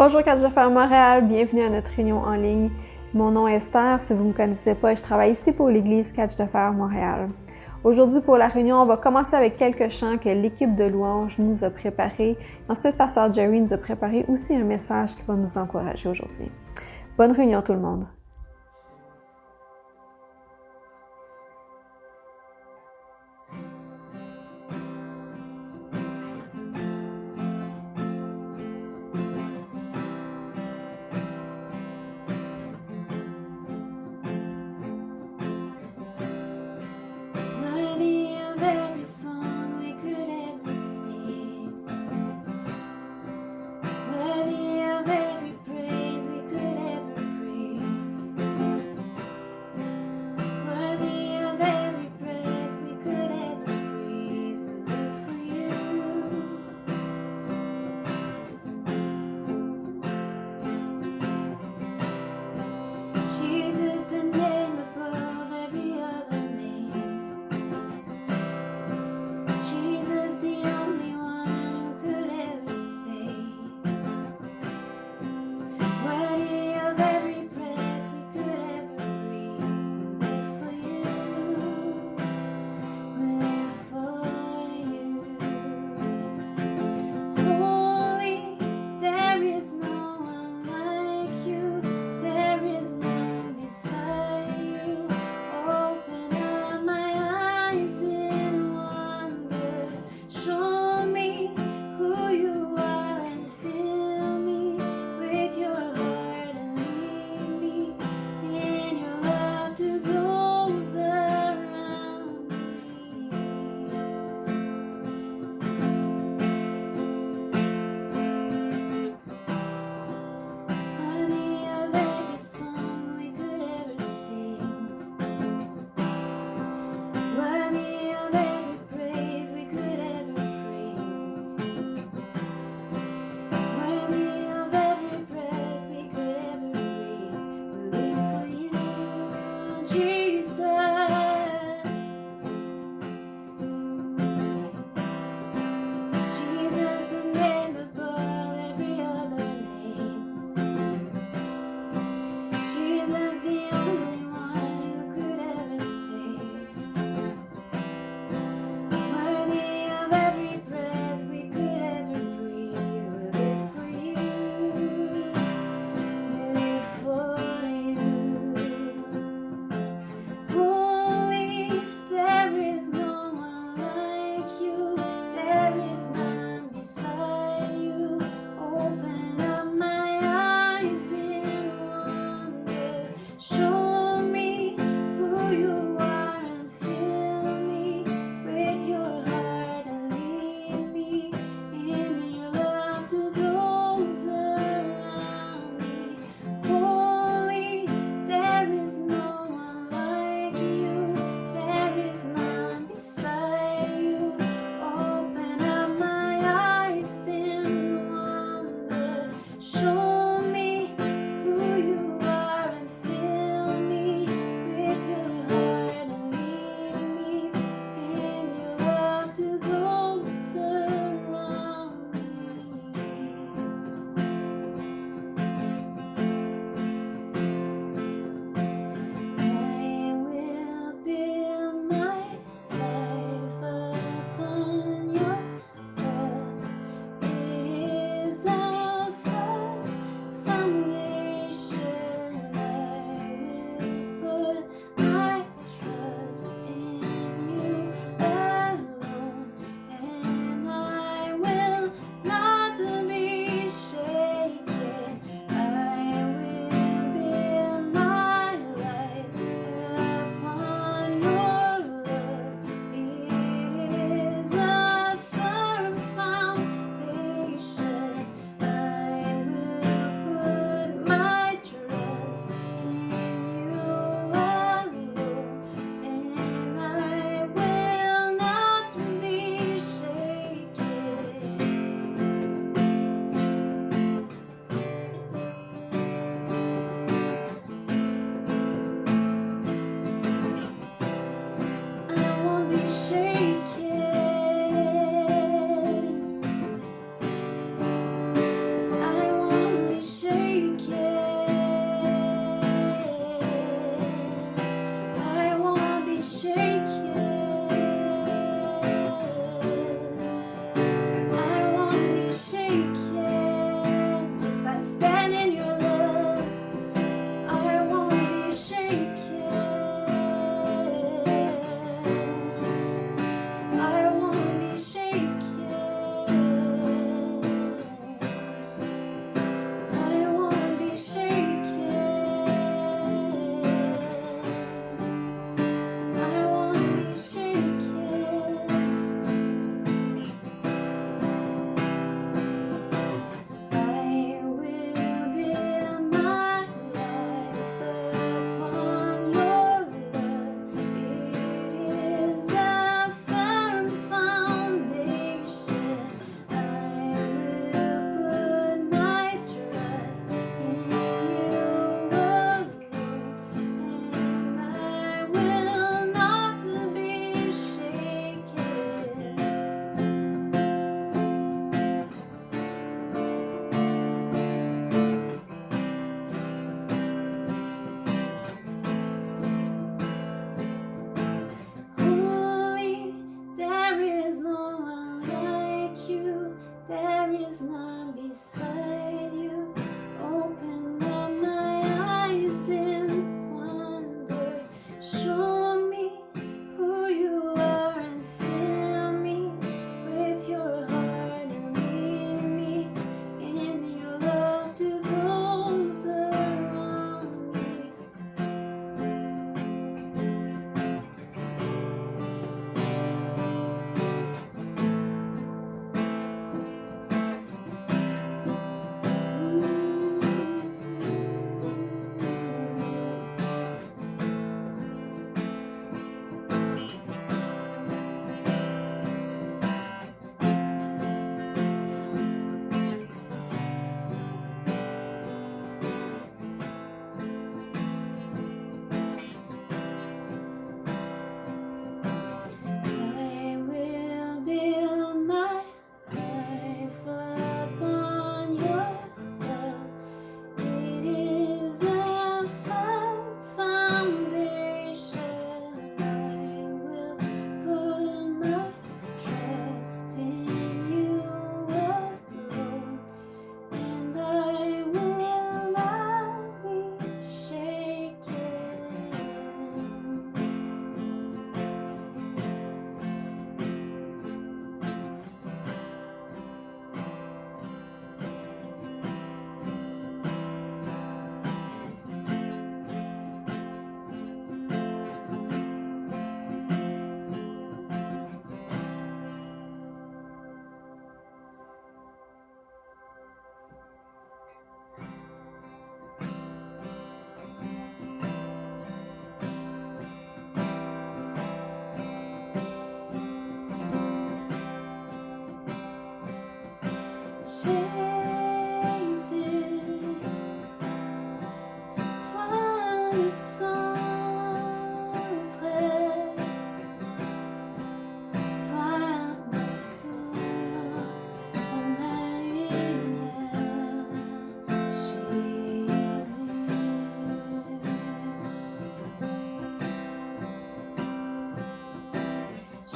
Bonjour Catch de Fer Montréal, bienvenue à notre réunion en ligne. Mon nom est Esther, si vous ne me connaissez pas, je travaille ici pour l'église Catch de Fer Montréal. Aujourd'hui pour la réunion, on va commencer avec quelques chants que l'équipe de louanges nous a préparés. Ensuite, Pasteur Jerry nous a préparé aussi un message qui va nous encourager aujourd'hui. Bonne réunion tout le monde!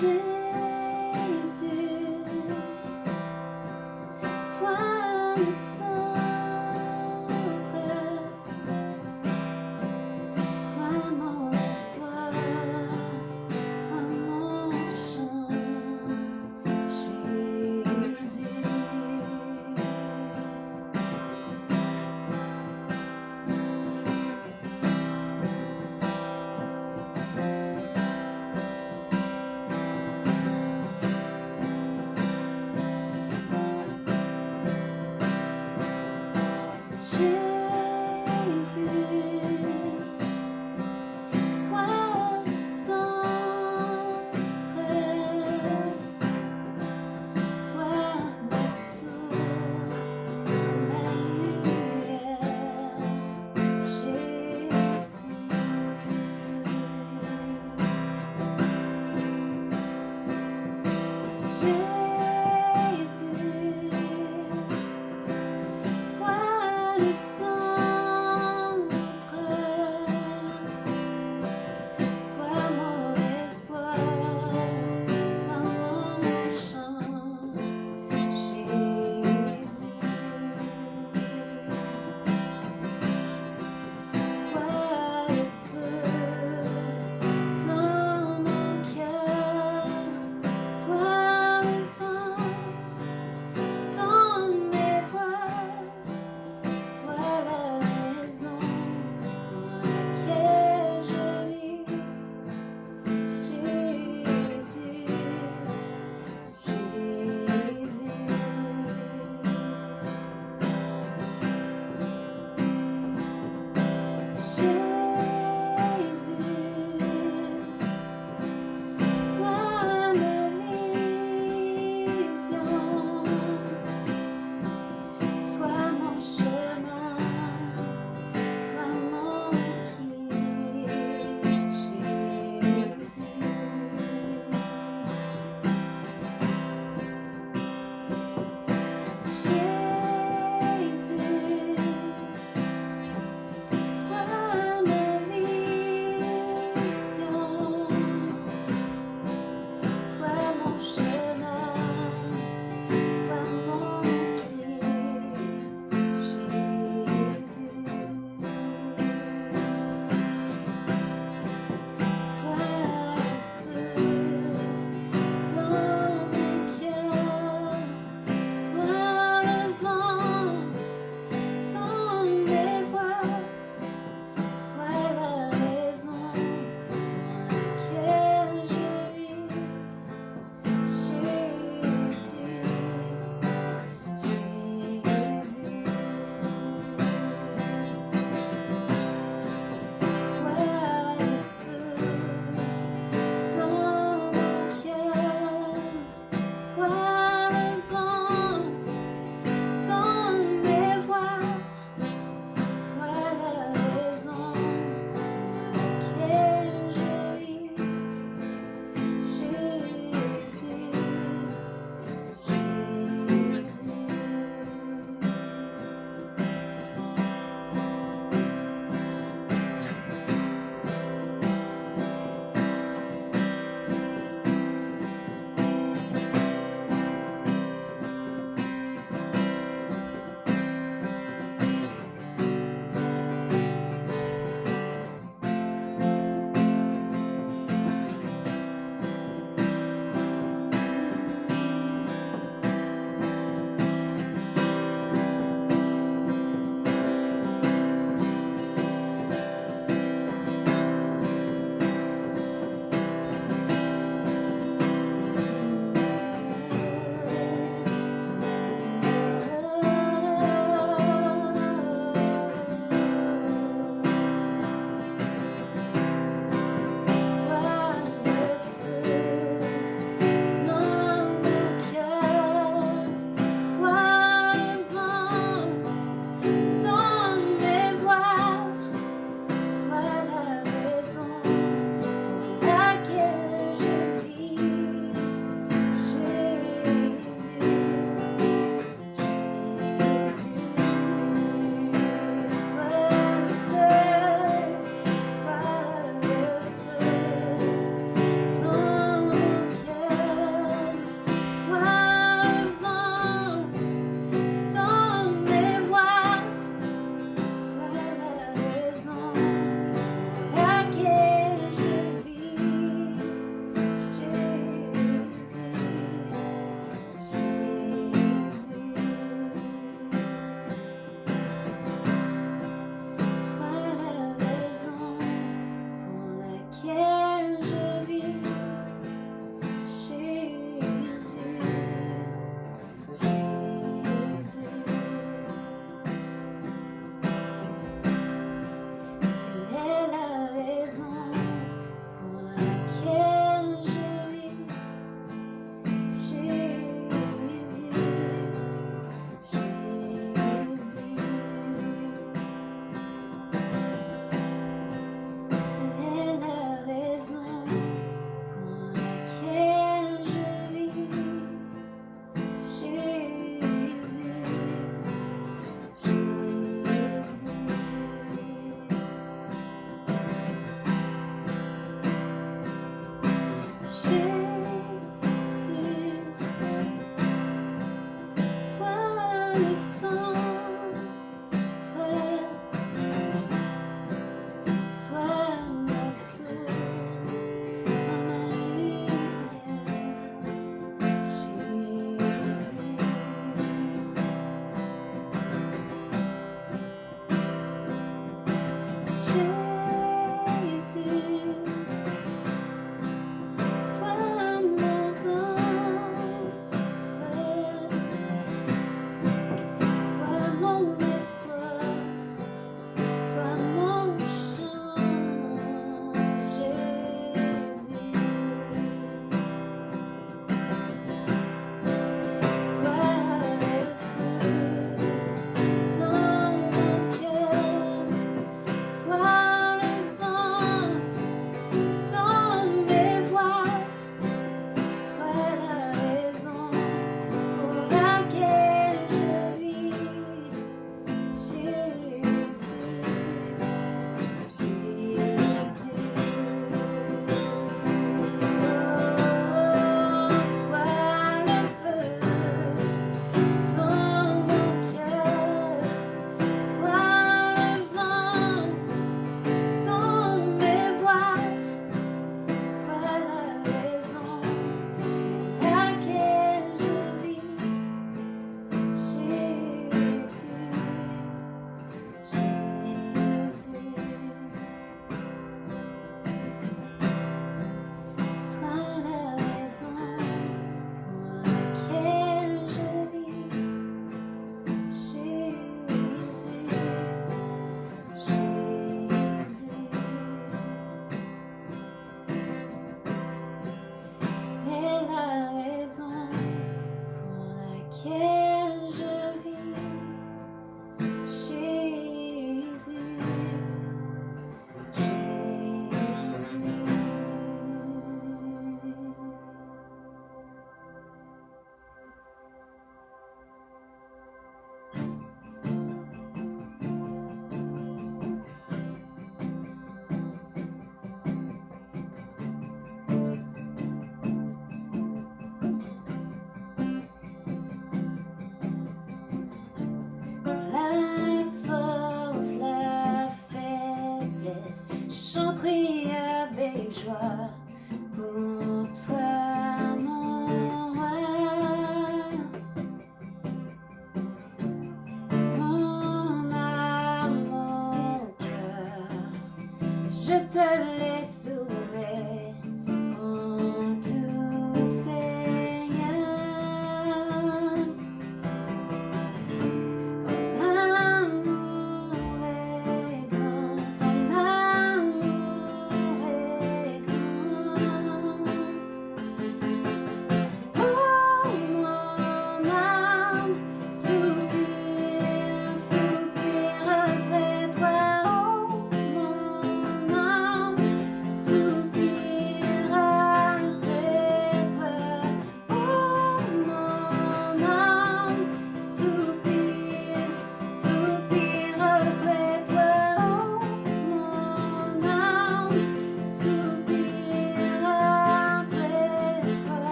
Jésus, sois le centre, sois mon espoir, sois mon chant, Jésus.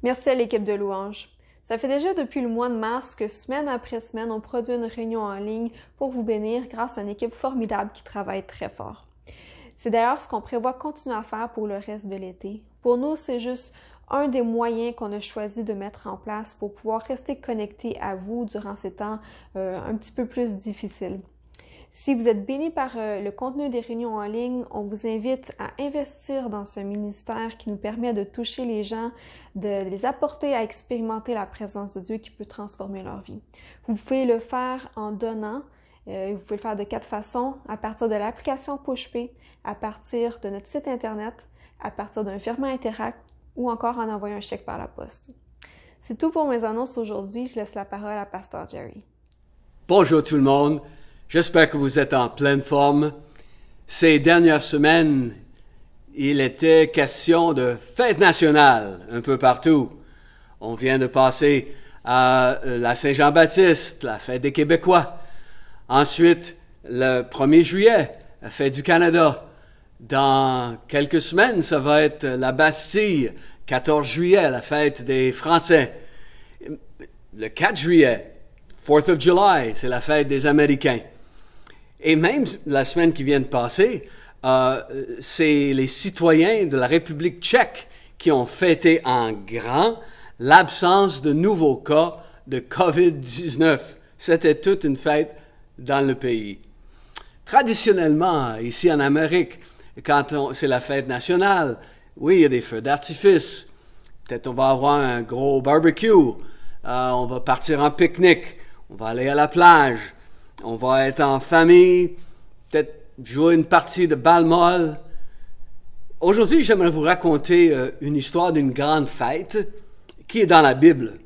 Merci à l'équipe de Louange. Ça fait déjà depuis le mois de mars que semaine après semaine, on produit une réunion en ligne pour vous bénir grâce à une équipe formidable qui travaille très fort. C'est d'ailleurs ce qu'on prévoit continuer à faire pour le reste de l'été. Pour nous, c'est juste un des moyens qu'on a choisi de mettre en place pour pouvoir rester connecté à vous durant ces temps un petit peu plus difficiles. Si vous êtes béni par le contenu des réunions en ligne, on vous invite à investir dans ce ministère qui nous permet de toucher les gens, de les apporter à expérimenter la présence de Dieu qui peut transformer leur vie. Vous pouvez le faire en donnant. Vous pouvez le faire de 4 façons, à partir de l'application PushPay, à partir de notre site Internet, à partir d'un virement Interact ou encore en envoyant un chèque par la poste. C'est tout pour mes annonces aujourd'hui. Je laisse la parole à Pasteur Jerry. Bonjour tout le monde. J'espère que vous êtes en pleine forme. Ces dernières semaines, il était question de fête nationale un peu partout. On vient de passer à la Saint-Jean-Baptiste, la fête des Québécois. Ensuite, le 1er juillet, la fête du Canada. Dans quelques semaines, ça va être la Bastille, 14 juillet, la fête des Français. Le 4 juillet, 4th of July, c'est la fête des Américains. Et même la semaine qui vient de passer, c'est les citoyens de la République tchèque qui ont fêté en grand l'absence de nouveaux cas de COVID-19. C'était toute une fête dans le pays. Traditionnellement, ici en Amérique, quand c'est la fête nationale, oui, il y a des feux d'artifice. Peut-être on va avoir un gros barbecue. On va partir en pique-nique. On va aller à la plage. On va être en famille. Peut-être jouer une partie de balle molle. Aujourd'hui, j'aimerais vous raconter une histoire d'une grande fête qui est dans la Bible.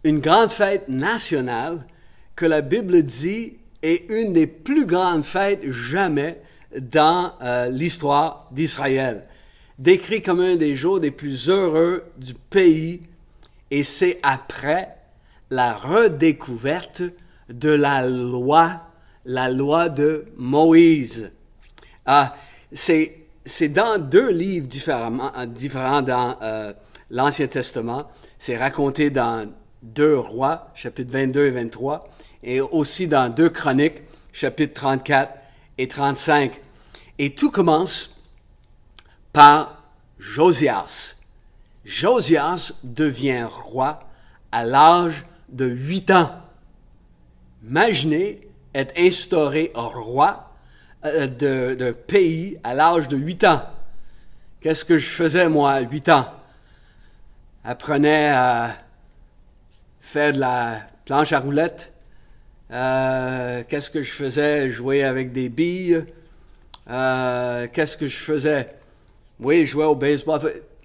Une grande fête nationale que la Bible dit est une des plus grandes fêtes jamais dans l'histoire d'Israël. Décrit comme un des jours les plus heureux du pays, et c'est après la redécouverte de la loi de Moïse. C'est dans 2 livres différents dans l'Ancien Testament. C'est raconté dans 2 Rois, chapitres 22 et 23, et aussi dans 2 Chroniques, chapitres 34 et 35. Et tout commence par Josias. Josias devient roi à l'âge de 8 ans. Imaginez être instauré roi d'un pays à l'âge de 8 ans. Qu'est-ce que je faisais, moi, à 8 ans? Apprenais à faire de la planche à roulettes. Qu'est-ce que je faisais? Jouer avec des billes. Qu'est-ce que je faisais? Oui, je jouais au baseball.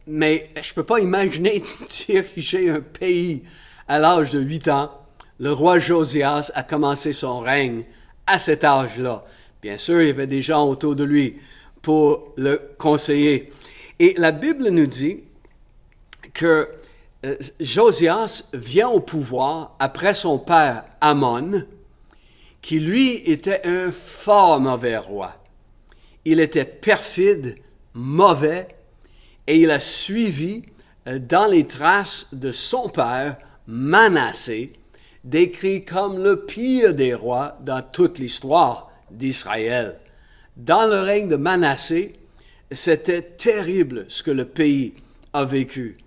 Mais je ne peux pas imaginer diriger un pays à l'âge de 8 ans. Le roi Josias a commencé son règne à cet âge-là. Bien sûr, il y avait des gens autour de lui pour le conseiller. Et la Bible nous dit que Josias vient au pouvoir après son père Amon, qui lui était un fort mauvais roi. Il était perfide, mauvais, et il a suivi dans les traces de son père, Manassé, décrit comme le pire des rois dans toute l'histoire d'Israël. Dans le règne de Manassé, c'était terrible ce que le pays a vécu.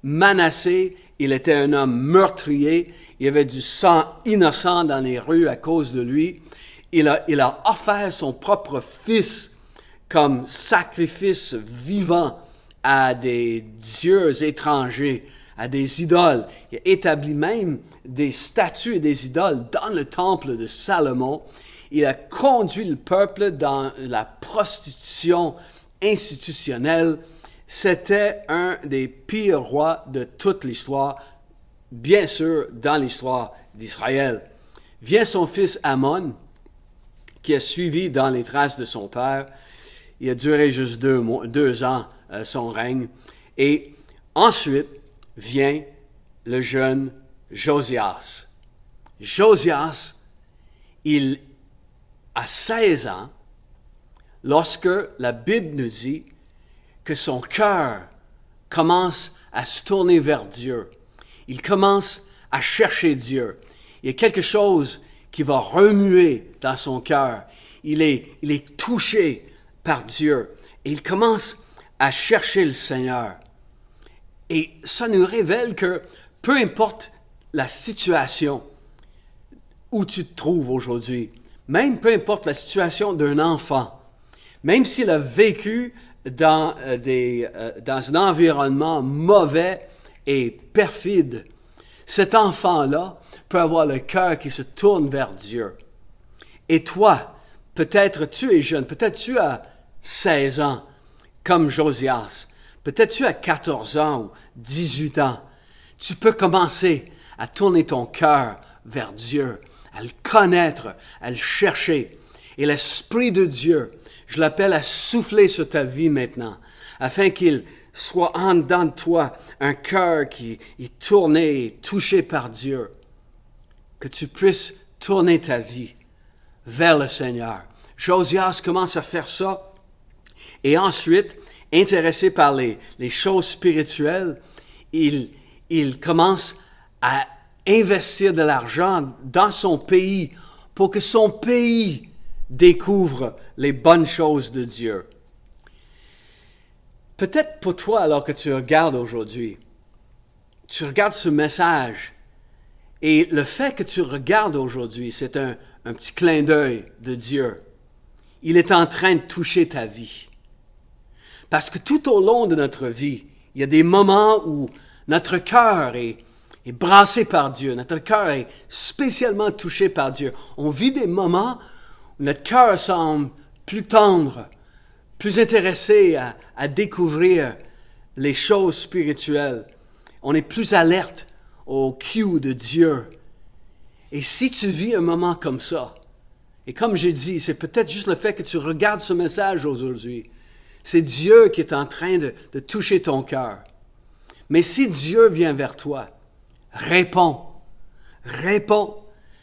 Manassé, il était un homme meurtrier, il y avait du sang innocent dans les rues à cause de lui. Il a offert son propre fils comme sacrifice vivant à des dieux étrangers, à des idoles. Il a établi même des statues et des idoles dans le temple de Salomon. Il a conduit le peuple dans la prostitution institutionnelle. C'était un des pires rois de toute l'histoire, bien sûr dans l'histoire d'Israël. Vient son fils Amon, qui a suivi dans les traces de son père. Il a duré juste 2 ans, son règne. Et ensuite vient le jeune Josias. Josias, il a 16 ans lorsque la Bible nous dit que son cœur commence à se tourner vers Dieu. Il commence à chercher Dieu. Il y a quelque chose qui va remuer dans son cœur. Il est touché par Dieu. Et il commence à chercher le Seigneur. Et ça nous révèle que peu importe la situation où tu te trouves aujourd'hui, même peu importe la situation d'un enfant, même s'il a vécu dans un environnement mauvais et perfide, cet enfant-là peut avoir le cœur qui se tourne vers Dieu. Et toi, peut-être tu es jeune, peut-être tu as 16 ans, comme Josias, peut-être tu as 14 ans ou 18 ans. Tu peux commencer à tourner ton cœur vers Dieu, à le connaître, à le chercher. Et l'Esprit de Dieu, je l'appelle à souffler sur ta vie maintenant, afin qu'il soit en dedans de toi un cœur qui est tourné et touché par Dieu. Que tu puisses tourner ta vie vers le Seigneur. Josias commence à faire ça. Et ensuite, intéressé par les choses spirituelles, il commence à investir de l'argent dans son pays pour que son pays découvre les bonnes choses de Dieu. Peut-être pour toi, alors que tu regardes aujourd'hui, tu regardes ce message et le fait que tu regardes aujourd'hui, c'est un petit clin d'œil de Dieu. Il est en train de toucher ta vie. Parce que tout au long de notre vie, il y a des moments où notre cœur est brassé par Dieu, notre cœur est spécialement touché par Dieu. On vit des moments où notre cœur semble plus tendre, plus intéressé à découvrir les choses spirituelles. On est plus alerte au cue de Dieu. Et si tu vis un moment comme ça, et comme j'ai dit, c'est peut-être juste le fait que tu regardes ce message aujourd'hui. C'est Dieu qui est en train de toucher ton cœur. Mais si Dieu vient vers toi, réponds. Réponds.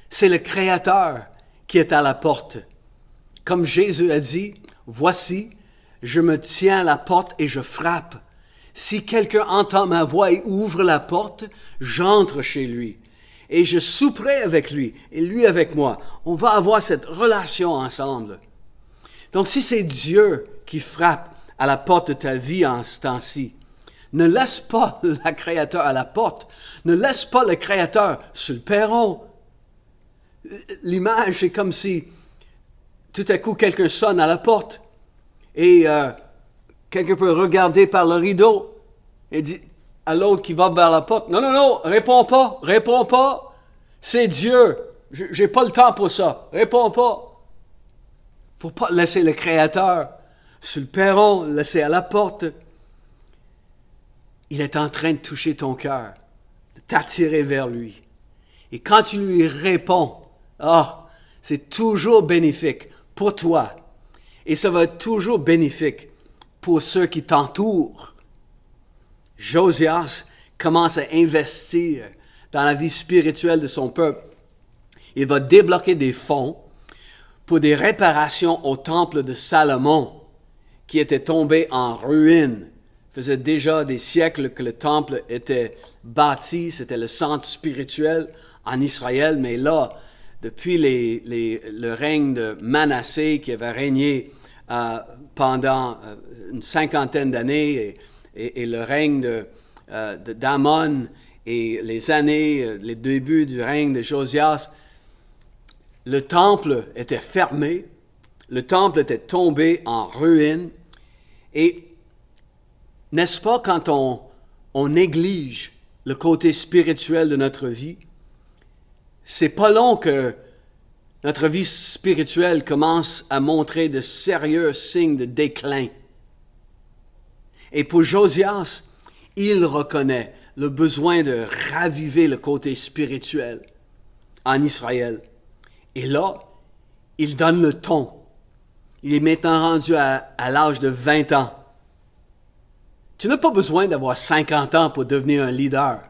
C'est le Créateur qui est à la porte. Comme Jésus a dit, « Voici, je me tiens à la porte et je frappe. Si quelqu'un entend ma voix et ouvre la porte, j'entre chez lui. Et je souperai avec lui et lui avec moi. » On va avoir cette relation ensemble. Donc si c'est Dieu qui frappe à la porte de ta vie en ce temps-ci, ne laisse pas le Créateur à la porte. Ne laisse pas le Créateur sur le perron. L'image, c'est comme si tout à coup quelqu'un sonne à la porte et quelqu'un peut regarder par le rideau et dire à l'autre qui va vers la porte, « Non, non, non, réponds pas. C'est Dieu. J'ai pas le temps pour ça. Réponds pas. » Faut pas laisser le Créateur sur le perron, le laisser à la porte. Il est en train de toucher ton cœur, de t'attirer vers lui. Et quand tu lui réponds, c'est toujours bénéfique pour toi. Et ça va être toujours bénéfique pour ceux qui t'entourent. Josias commence à investir dans la vie spirituelle de son peuple. Il va débloquer des fonds pour des réparations au temple de Salomon, qui était tombé en ruine. Ça faisait déjà des siècles que le temple était bâti, c'était le centre spirituel en Israël, mais là, depuis le règne de Manassé qui avait régné pendant une cinquantaine d'années et le règne d'Amon et les débuts du règne de Josias, le temple était fermé, le temple était tombé en ruine et n'est-ce pas quand on néglige le côté spirituel de notre vie, c'est pas long que notre vie spirituelle commence à montrer de sérieux signes de déclin. Et pour Josias, il reconnaît le besoin de raviver le côté spirituel en Israël. Et là, il donne le ton. Il est maintenant rendu à l'âge de 20 ans. Tu n'as pas besoin d'avoir 50 ans pour devenir un leader.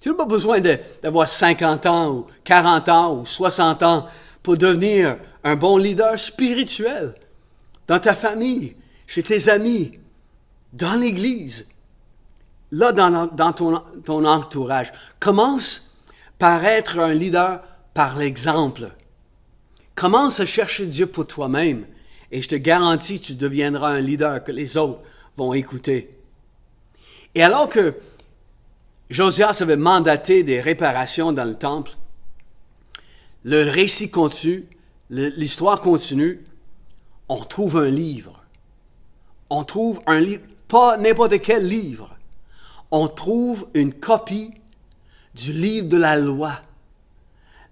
Tu n'as pas besoin d'avoir 50 ans ou 40 ans ou 60 ans pour devenir un bon leader spirituel dans ta famille, chez tes amis, dans l'Église. là, dans ton entourage, commence par être un leader par l'exemple. Commence à chercher Dieu pour toi-même et je te garantis que tu deviendras un leader que les autres vont écouter. Et alors que Josias avait mandaté des réparations dans le temple, le récit continue, l'histoire continue, on trouve un livre. On trouve un livre, pas n'importe quel livre. On trouve une copie du livre de la loi.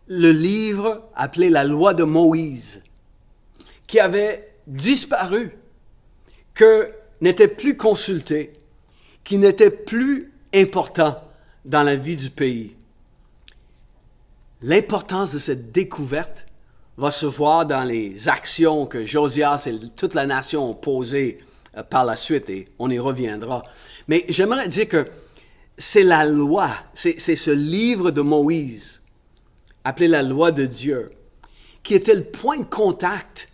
Le livre appelé la loi de Moïse, qui avait disparu, que n'était plus consulté, qui n'était plus important dans la vie du pays. L'importance de cette découverte va se voir dans les actions que Josias et toute la nation ont posées par la suite, et on y reviendra. Mais j'aimerais dire que c'est la loi, c'est ce livre de Moïse, appelé la loi de Dieu, qui était le point de contact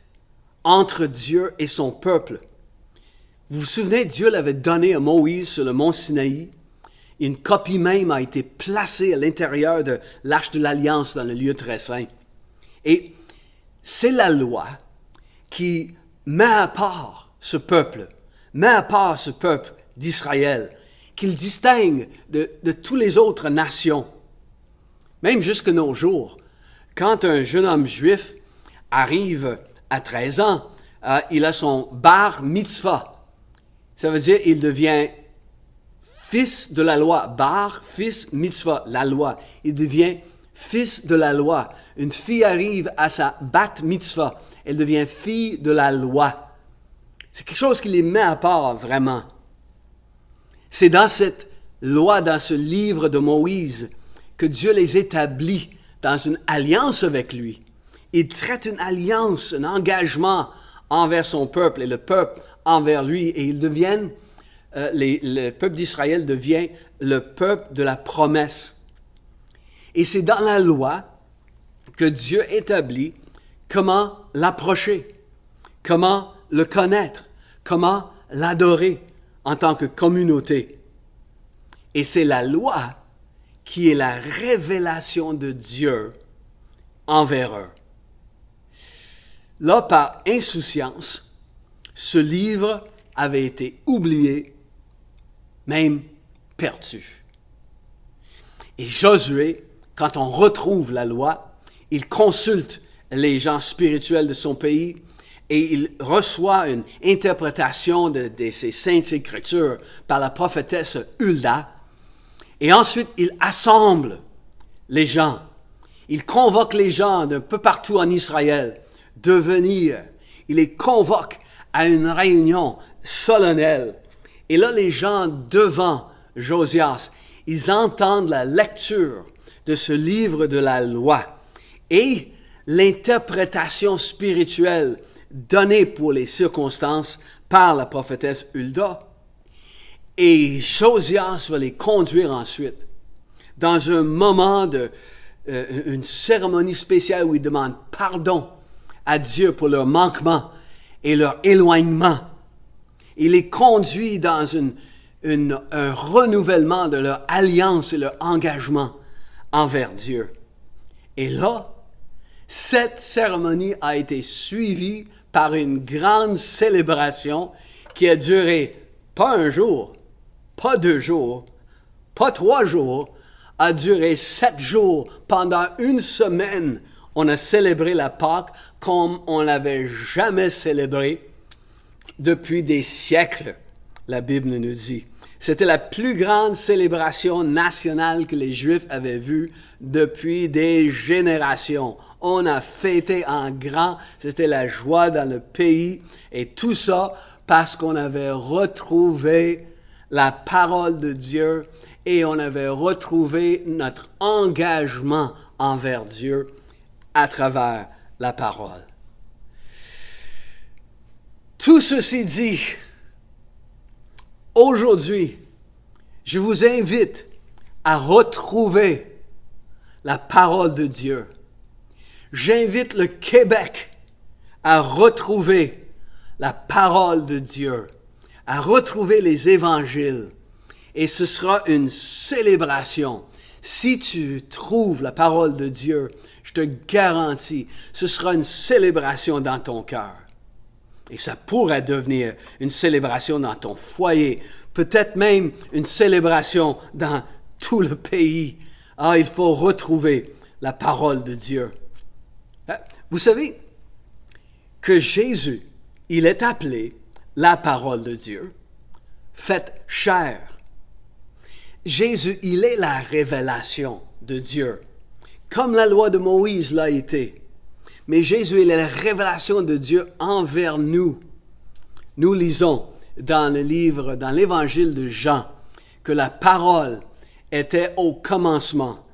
entre Dieu et son peuple. Vous vous souvenez, Dieu l'avait donné à Moïse sur le mont Sinaï. Une copie même a été placée à l'intérieur de l'Arche de l'Alliance dans le lieu très saint. Et c'est la loi qui met à part ce peuple d'Israël, qu'il distingue de toutes les autres nations. Même jusqu'à nos jours, quand un jeune homme juif arrive à 13 ans, il a son bar mitzvah. Ça veut dire qu'il devient fils de la loi. Bar, fils, mitzvah, la loi. Il devient fils de la loi. Une fille arrive à sa bat mitzvah. Elle devient fille de la loi. C'est quelque chose qui les met à part vraiment. C'est dans cette loi, dans ce livre de Moïse, que Dieu les établit dans une alliance avec lui. Il traite une alliance, un engagement envers son peuple et le peuple envers lui. Et ils deviennent, le peuple d'Israël devient le peuple de la promesse. Et c'est dans la loi que Dieu établit comment l'approcher, comment le connaître, comment l'adorer en tant que communauté. Et c'est la loi qui est la révélation de Dieu envers eux. Là, par insouciance, ce livre avait été oublié, même perdu. Et Josué, quand on retrouve la loi, il consulte les gens spirituels de son pays et il reçoit une interprétation de ces saintes écritures par la prophétesse Hulda. Et ensuite, il assemble les gens. Il convoque les gens d'un peu partout en Israël de venir. Il les convoque à une réunion solennelle. Et là, les gens devant Josias, ils entendent la lecture de ce livre de la loi et l'interprétation spirituelle donnée pour les circonstances par la prophétesse Hulda. Et Josias va les conduire ensuite dans un moment une cérémonie spéciale où il demande pardon à Dieu pour leur manquement et leur éloignement. Il les conduit dans un renouvellement de leur alliance et leur engagement envers Dieu. Et là, cette cérémonie a été suivie par une grande célébration qui a duré pas un jour, pas 2 jours, pas 3 jours, a duré 7 jours. Pendant une semaine, on a célébré la Pâque comme on l'avait jamais célébré depuis des siècles, la Bible nous dit. C'était la plus grande célébration nationale que les Juifs avaient vue depuis des générations. On a fêté en grand, c'était la joie dans le pays, et tout ça parce qu'on avait retrouvé la parole de Dieu et on avait retrouvé notre engagement envers Dieu à travers la parole. Tout ceci dit, aujourd'hui, je vous invite à retrouver la parole de Dieu. J'invite le Québec à retrouver la parole de Dieu, à retrouver les évangiles et ce sera une célébration. Si tu trouves la parole de Dieu, je te garantis, ce sera une célébration dans ton cœur. Et ça pourrait devenir une célébration dans ton foyer, peut-être même une célébration dans tout le pays. Ah, il faut retrouver la parole de Dieu. Vous savez que Jésus, il est appelé la parole de Dieu, faite chair. Jésus, il est la révélation de Dieu, comme la loi de Moïse l'a été. Mais Jésus, il est la révélation de Dieu envers nous. Nous lisons dans l'évangile de Jean, que la parole était au commencement.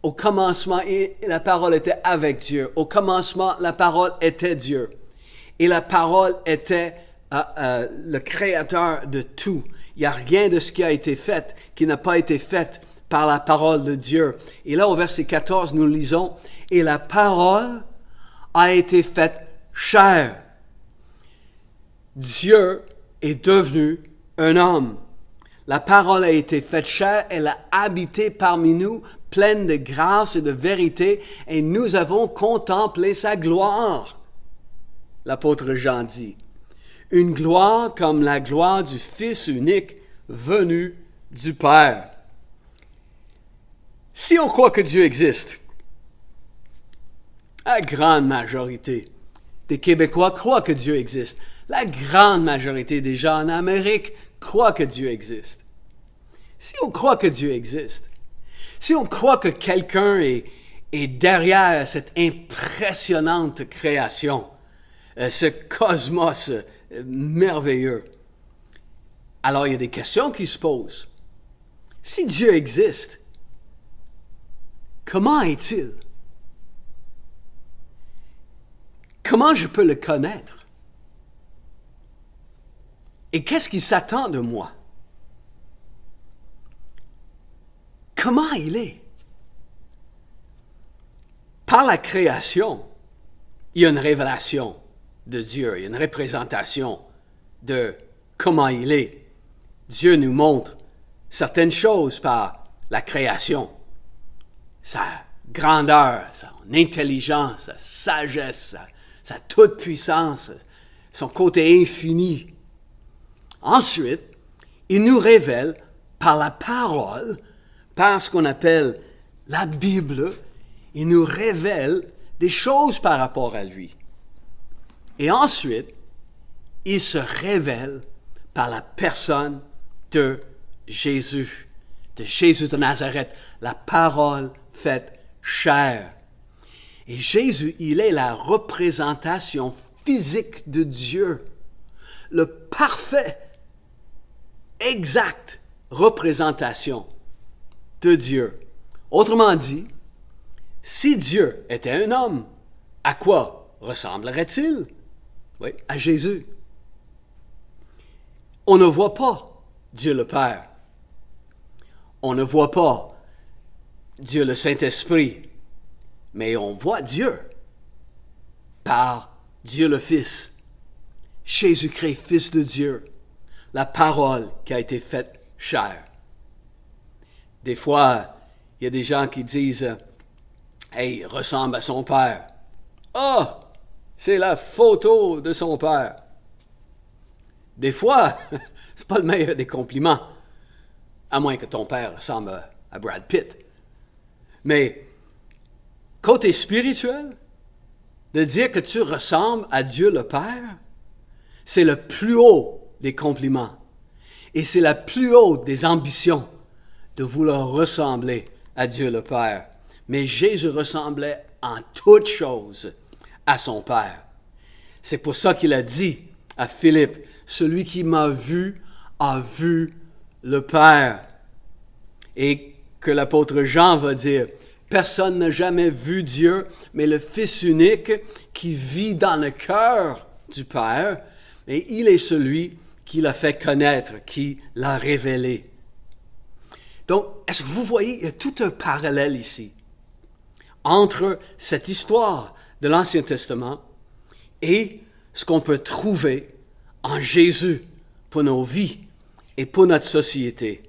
Au commencement, la parole était avec Dieu. Au commencement, la parole était Dieu. Et la parole était le créateur de tout. Il n'y a rien de ce qui a été fait qui n'a pas été fait par la parole de Dieu. Et là, au verset 14, nous lisons, « Et la parole a été faite chair. » Dieu est devenu un homme. La parole a été faite chair, elle a habité parmi nous, pleine de grâce et de vérité, et nous avons contemplé sa gloire. L'apôtre Jean dit, une gloire comme la gloire du Fils unique venu du Père. Si on croit que Dieu existe, la grande majorité des Québécois croient que Dieu existe. La grande majorité des gens en Amérique croient que Dieu existe. Si on croit que Dieu existe, si on croit que quelqu'un est derrière cette impressionnante création, ce cosmos merveilleux, alors il y a des questions qui se posent. Si Dieu existe, comment est-il? Comment je peux le connaître? Et qu'est-ce qu'il s'attend de moi? Comment il est? Par la création, il y a une révélation de Dieu, il y a une représentation de comment il est. Dieu nous montre certaines choses par la création. Sa grandeur, son intelligence, sa sagesse, sa toute-puissance, son côté infini. Ensuite, il nous révèle par la parole, par ce qu'on appelle la Bible, il nous révèle des choses par rapport à lui. Et ensuite, il se révèle par la personne de Jésus de Nazareth, la parole faite chair. Et Jésus, il est la représentation physique de Dieu, le parfait, exact représentation de Dieu. Autrement dit, si Dieu était un homme, à quoi ressemblerait-il? Oui, à Jésus. On ne voit pas Dieu le Père. On ne voit pas Dieu le Saint-Esprit, mais on voit Dieu par Dieu le Fils, Jésus-Christ, Fils de Dieu, la parole qui a été faite chair. Des fois, il y a des gens qui disent « Hey, il ressemble à son père. » Oh, c'est la photo de son père. Des fois, c'est pas le meilleur des compliments, à moins que ton père ressemble à Brad Pitt. Mais côté spirituel, de dire que tu ressembles à Dieu le Père, c'est le plus haut des compliments. Et c'est la plus haute des ambitions de vouloir ressembler à Dieu le Père. Mais Jésus ressemblait en toutes choses à son Père. C'est pour ça qu'il a dit à Philippe, « Celui qui m'a vu a vu le Père. » Et que l'apôtre Jean va dire, « Personne n'a jamais vu Dieu, mais le Fils unique qui vit dans le cœur du Père, et il est celui qui l'a fait connaître, qui l'a révélé. » Donc, est-ce que vous voyez, il y a tout un parallèle ici entre cette histoire de l'Ancien Testament et ce qu'on peut trouver en Jésus pour nos vies et pour notre société.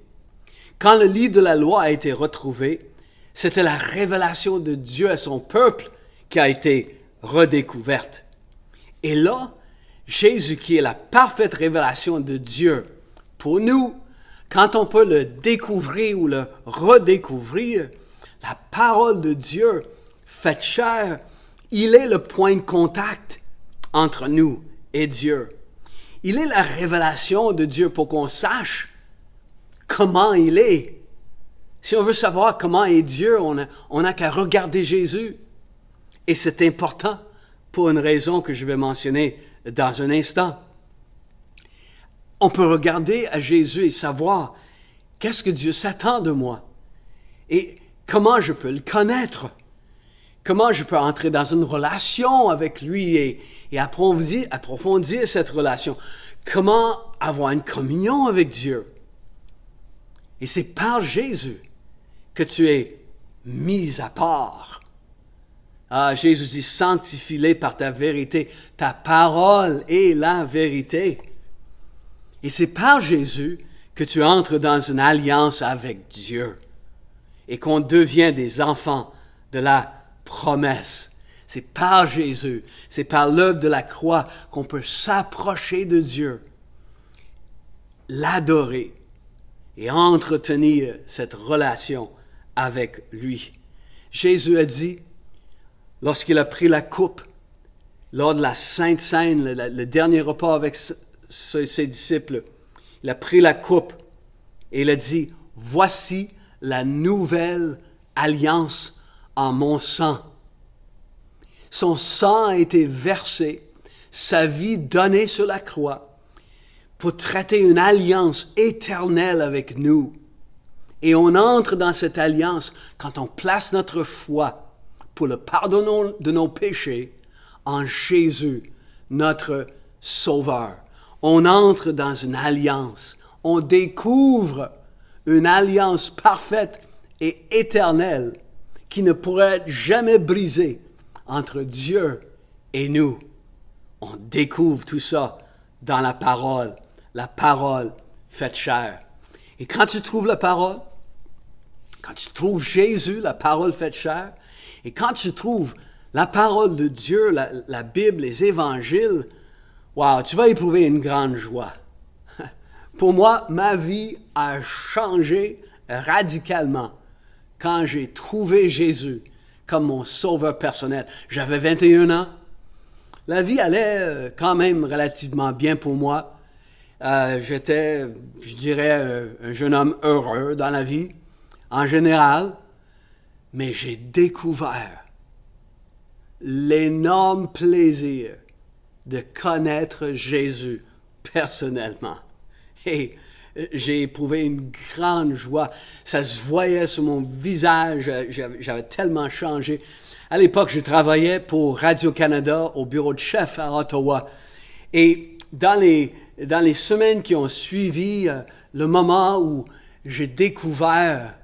Quand le livre de la loi a été retrouvé, c'était la révélation de Dieu à son peuple qui a été redécouverte. Et là, Jésus, qui est la parfaite révélation de Dieu, pour nous, quand on peut le découvrir ou le redécouvrir, la parole de Dieu faite chair, il est le point de contact entre nous et Dieu. Il est la révélation de Dieu pour qu'on sache comment il est. Si on veut savoir comment est Dieu, on n'a qu'à regarder Jésus. Et c'est important pour une raison que je vais mentionner dans un instant. On peut regarder à Jésus et savoir qu'est-ce que Dieu s'attend de moi et comment je peux le connaître. Comment je peux entrer dans une relation avec lui et approfondir cette relation. Comment avoir une communion avec Dieu. Et c'est par Jésus que tu es mis à part. Ah, Jésus dit, sanctifie-les par ta vérité. Ta parole est la vérité. Et c'est par Jésus que tu entres dans une alliance avec Dieu et qu'on devient des enfants de la promesse. C'est par Jésus, c'est par l'œuvre de la croix qu'on peut s'approcher de Dieu, l'adorer et entretenir cette relation avec lui. Jésus a dit, lorsqu'il a pris la coupe, lors de la Sainte Seine, le dernier repas avec ses disciples, il a pris la coupe et il a dit, « Voici la nouvelle alliance en mon sang. » Son sang a été versé, sa vie donnée sur la croix pour traiter une alliance éternelle avec nous. Et on entre dans cette alliance quand on place notre foi pour le pardon de nos péchés en Jésus, notre Sauveur. On entre dans une alliance. On découvre une alliance parfaite et éternelle qui ne pourrait être jamais brisée entre Dieu et nous. On découvre tout ça dans la parole faite chair. Et quand tu trouves la parole, quand tu trouves Jésus, la parole faite chair, et quand tu trouves la parole de Dieu, la Bible, les évangiles, wow, tu vas éprouver une grande joie. Pour moi, ma vie a changé radicalement quand j'ai trouvé Jésus comme mon sauveur personnel. J'avais 21 ans. La vie allait quand même relativement bien pour moi. J'étais, je dirais, un jeune homme heureux dans la vie, en général. Mais j'ai découvert l'énorme plaisir de connaître Jésus personnellement. Et j'ai éprouvé une grande joie. Ça se voyait sur mon visage. J'avais tellement changé. À l'époque, je travaillais pour Radio-Canada au bureau de chef à Ottawa. Et dans les semaines qui ont suivi le moment où j'ai découvert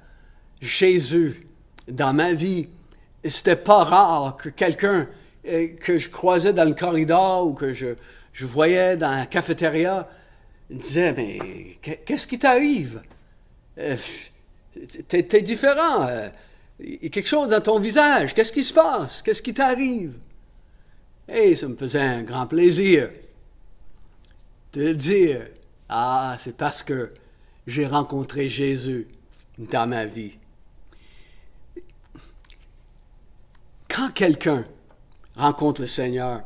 Jésus dans ma vie, c'était pas rare que quelqu'un que je croisais dans le corridor ou que je voyais dans la cafétéria disait, mais qu'est-ce qui t'arrive? T'es différent. Il y a quelque chose dans ton visage. Qu'est-ce qui se passe? Qu'est-ce qui t'arrive? Et ça me faisait un grand plaisir de dire, ah, c'est parce que j'ai rencontré Jésus dans ma vie. Quand quelqu'un rencontre le Seigneur,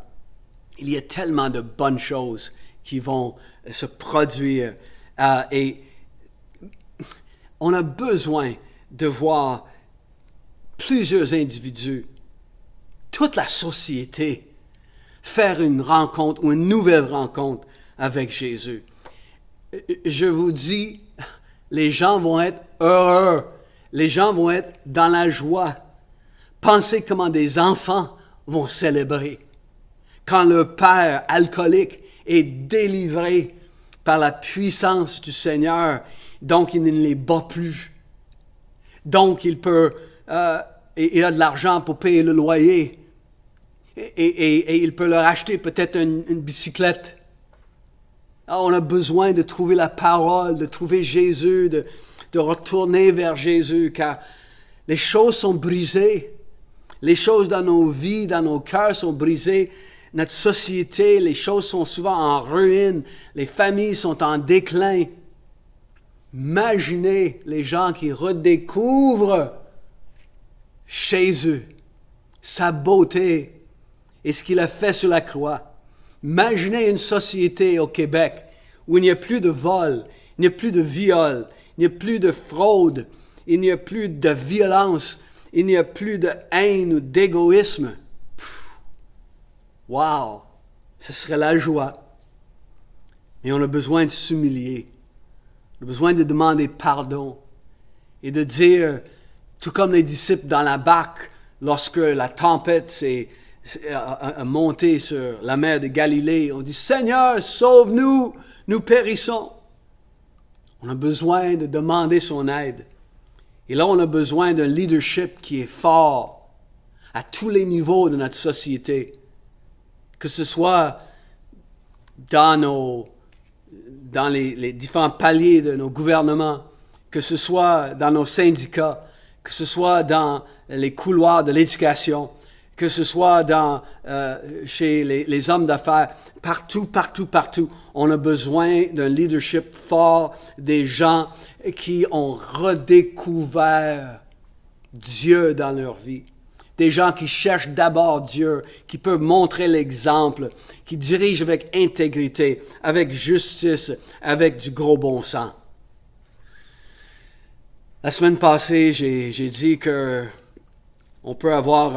il y a tellement de bonnes choses qui vont se produire. Et on a besoin de voir plusieurs individus, toute la société, faire une rencontre ou une nouvelle rencontre avec Jésus. Je vous dis, les gens vont être heureux. Les gens vont être dans la joie. Pensez comment des enfants vont célébrer quand le père alcoolique est délivré par la puissance du Seigneur, donc il ne les bat plus. Donc il peut, il a de l'argent pour payer le loyer et il peut leur acheter peut-être une bicyclette. Alors, on a besoin de trouver la parole, de trouver Jésus, de de retourner vers Jésus, car les choses sont brisées. Les choses dans nos vies, dans nos cœurs sont brisées. Notre société, les choses sont souvent en ruine. Les familles sont en déclin. Imaginez les gens qui redécouvrent Jésus, sa beauté et ce qu'il a fait sur la croix. Imaginez une société au Québec où il n'y a plus de vol, il n'y a plus de viol, il n'y a plus de fraude, il n'y a plus de violence, il n'y a plus de haine ou d'égoïsme. Wow! Ce serait la joie. Mais on a besoin de s'humilier. On a besoin de demander pardon et de dire, tout comme les disciples dans la barque, lorsque la tempête a monté sur la mer de Galilée, on dit, Seigneur, sauve-nous, nous périssons. On a besoin de demander son aide. Et là, on a besoin d'un leadership qui est fort à tous les niveaux de notre société. Que ce soit dans les différents paliers de nos gouvernements, que ce soit dans nos syndicats, que ce soit dans les couloirs de l'éducation, que ce soit chez les hommes d'affaires, partout, on a besoin d'un leadership fort, des gens qui ont redécouvert Dieu dans leur vie. Des gens qui cherchent d'abord Dieu, qui peuvent montrer l'exemple, qui dirigent avec intégrité, avec justice, avec du gros bon sens. La semaine passée, j'ai dit que on peut avoir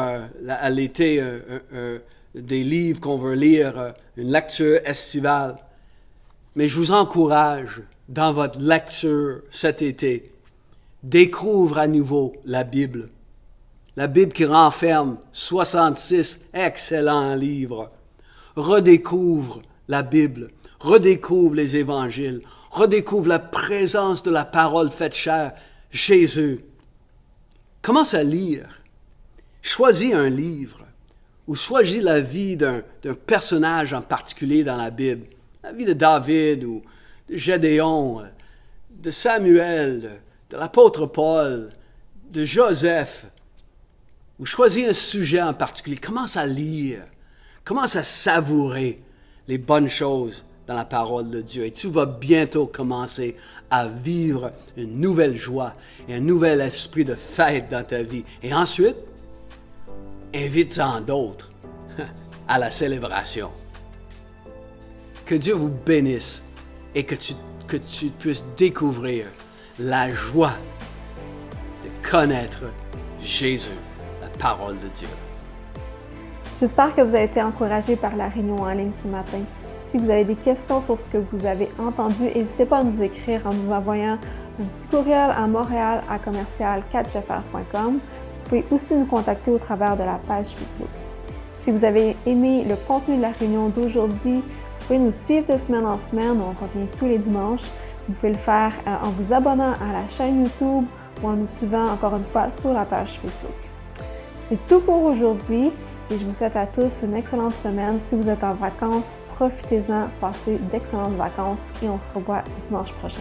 à l'été des livres qu'on veut lire, une lecture estivale. Mais je vous encourage, dans votre lecture cet été, découvre à nouveau la Bible. La Bible qui renferme 66 excellents livres. Redécouvre la Bible, redécouvre les évangiles, redécouvre la présence de la parole faite chair, Jésus. Commence à lire. Choisis un livre ou choisis la vie d'un personnage en particulier dans la Bible. La vie de David ou de Gédéon, de Samuel, de l'apôtre Paul, de Joseph. Ou choisis un sujet en particulier. Commence à lire. Commence à savourer les bonnes choses dans la parole de Dieu. Et tu vas bientôt commencer à vivre une nouvelle joie et un nouvel esprit de fête dans ta vie. Et ensuite, invite-en d'autres à la célébration. Que Dieu vous bénisse et que tu puisses découvrir la joie de connaître Jésus, la parole de Dieu. J'espère que vous avez été encouragés par la réunion en ligne ce matin. Si vous avez des questions sur ce que vous avez entendu, n'hésitez pas à nous écrire en nous envoyant un petit courriel à montréal@catchfr.com. Vous pouvez aussi nous contacter au travers de la page Facebook. Si vous avez aimé le contenu de la réunion d'aujourd'hui, vous pouvez nous suivre de semaine en semaine. On revient tous les dimanches. Vous pouvez le faire en vous abonnant à la chaîne YouTube ou en nous suivant encore une fois sur la page Facebook. C'est tout pour aujourd'hui et je vous souhaite à tous une excellente semaine. Si vous êtes en vacances, profitez-en, passez d'excellentes vacances et on se revoit dimanche prochain.